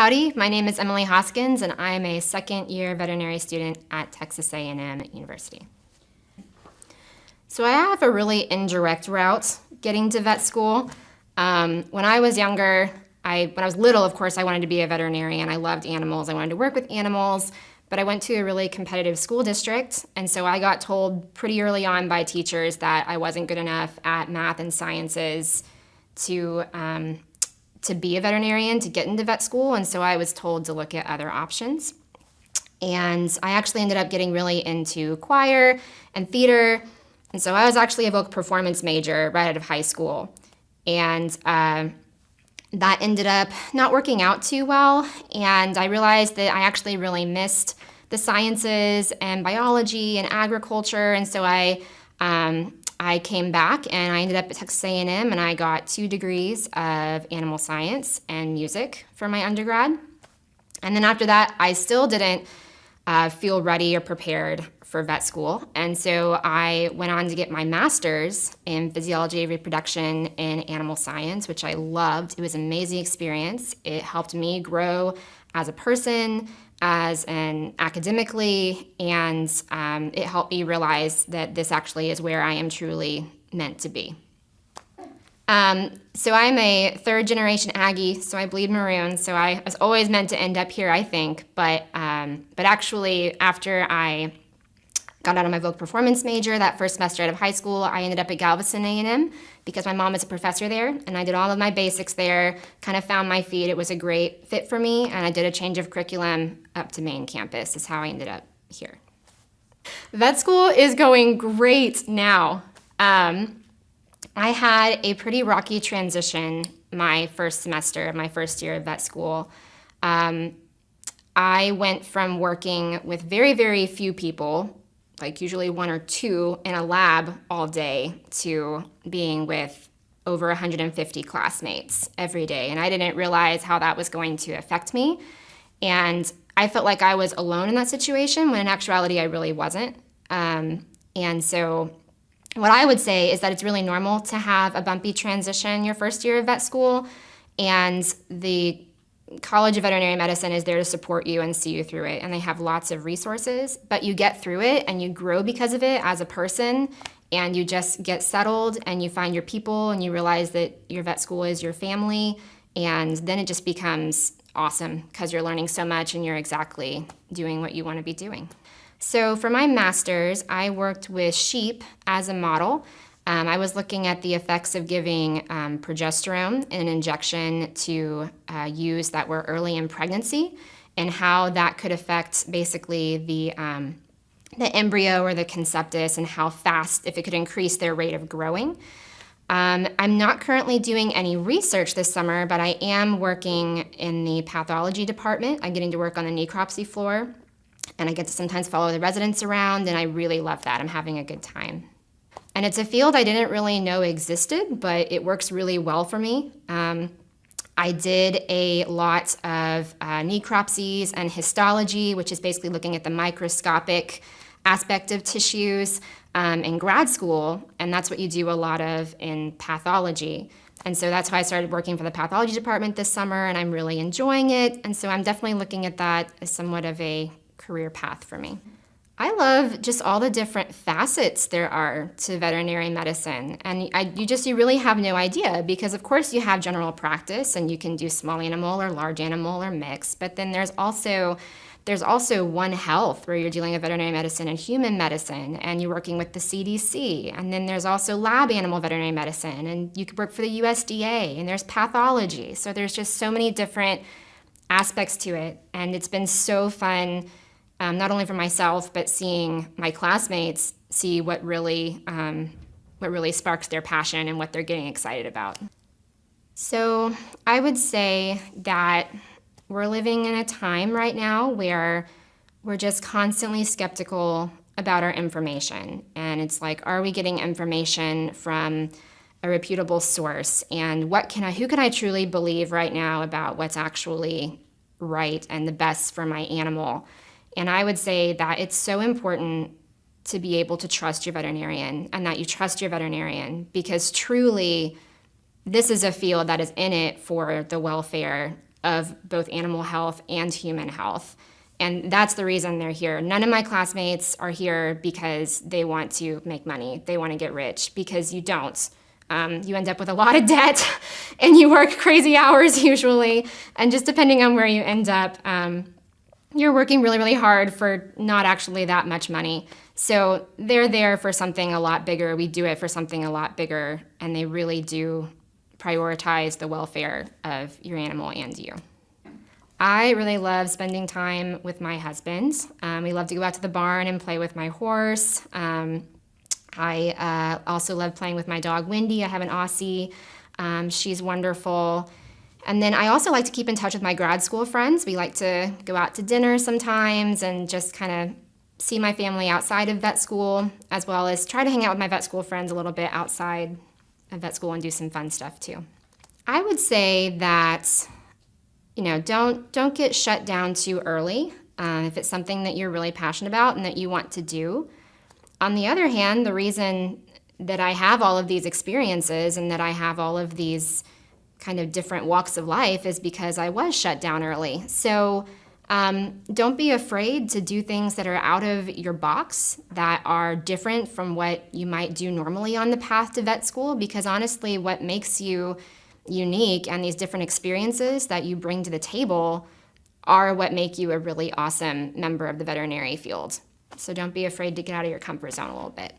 Howdy, my name is Emily Hoskins, and I am a second-year veterinary student at Texas A&M University. So I have a really indirect route getting to vet school. When I was younger, when I was little, of course, I wanted to be a veterinarian. I loved animals. I wanted to work with animals, but I went to a really competitive school district, and so I got told pretty early on by teachers that I wasn't good enough at math and sciences to be a veterinarian, to get into vet school, and so I was told to look at other options. And I actually ended up getting really into choir and theater, and so I was actually a vocal performance major right out of high school. And that ended up not working out too well, and I realized that I actually really missed the sciences and biology and agriculture, and so I came back and I ended up at Texas A&M, and I got 2 degrees of animal science and music for my undergrad. And then after that, I still didn't feel ready or prepared for vet school. And so I went on to get my master's in physiology, reproduction, and animal science, which I loved. It was an amazing experience. It helped me grow as a person, academically, and it helped me realize that this actually is where I am truly meant to be. So I'm a third-generation Aggie, so I bleed maroon, so I was always meant to end up here, I think. But actually, after I got out of my vocal performance major that first semester out of high school, I ended up at Galveston A&M because my mom is a professor there, and I did all of my basics there, kind of found my feet. It was a great fit for me, and I did a change of curriculum up to main campus is how I ended up here. Vet school is going great now. I had a pretty rocky transition my first semester, my first year of vet school. I went from working with very, very few people, like usually 1 or 2 in a lab all day, to being with over 150 classmates every day. And I didn't realize how that was going to affect me. And I felt like I was alone in that situation, when in actuality I really wasn't. And so what I would say is that it's really normal to have a bumpy transition your first year of vet school, and the College of Veterinary Medicine is there to support you and see you through it, and they have lots of resources, but you get through it and you grow because of it as a person, and you just get settled and you find your people and you realize that your vet school is your family, and then it just becomes awesome because you're learning so much and you're exactly doing what you want to be doing. So for my master's, I worked with sheep as a model. I was looking at the effects of giving progesterone in an injection to ewes that were early in pregnancy, and how that could affect basically the embryo or the conceptus, and how fast, if it could increase their rate of growing. I'm not currently doing any research this summer, but I am working in the pathology department. I'm getting to work on the necropsy floor, and I get to sometimes follow the residents around, and I really love that. I'm having a good time. And it's a field I didn't really know existed, but it works really well for me. I did a lot of necropsies and histology, which is basically looking at the microscopic aspect of tissues in grad school, and that's what you do a lot of in pathology. And so that's why I started working for the pathology department this summer, and I'm really enjoying it. And so I'm definitely looking at that as somewhat of a career path for me. I love just all the different facets there are to veterinary medicine, and you really have no idea, because of course you have general practice and you can do small animal or large animal or mixed, but then there's also One Health, where you're dealing with veterinary medicine and human medicine, and you're working with the CDC, and then there's also lab animal veterinary medicine, and you could work for the USDA, and there's pathology. So there's just so many different aspects to it, and it's been so fun. Not only for myself, but seeing my classmates see what really sparks their passion and what they're getting excited about. So I would say that we're living in a time right now where we're just constantly skeptical about our information. And it's like, are we getting information from a reputable source? And who can I truly believe right now about what's actually right and the best for my animal? And I would say that it's so important to be able to trust your veterinarian, and that you trust your veterinarian, because truly this is a field that is in it for the welfare of both animal health and human health. And that's the reason they're here. None of my classmates are here because they want to make money. They want to get rich, because you don't. You end up with a lot of debt and you work crazy hours usually. And just depending on where you end up, you're working really, really hard for not actually that much money. So they're there for something a lot bigger. We do it for something a lot bigger. And they really do prioritize the welfare of your animal and you. I really love spending time with my husband. We love to go out to the barn and play with my horse. I also love playing with my dog, Wendy. I have an Aussie. She's wonderful. And then I also like to keep in touch with my grad school friends. We like to go out to dinner sometimes and just kind of see my family outside of vet school, as well as try to hang out with my vet school friends a little bit outside of vet school and do some fun stuff too. I would say that, don't get shut down too early if it's something that you're really passionate about and that you want to do. On the other hand, the reason that I have all of these experiences and that I have all of these kind of different walks of life is because I was shut down early. So don't be afraid to do things that are out of your box, that are different from what you might do normally on the path to vet school, because honestly, what makes you unique and these different experiences that you bring to the table are what make you a really awesome member of the veterinary field. So don't be afraid to get out of your comfort zone a little bit.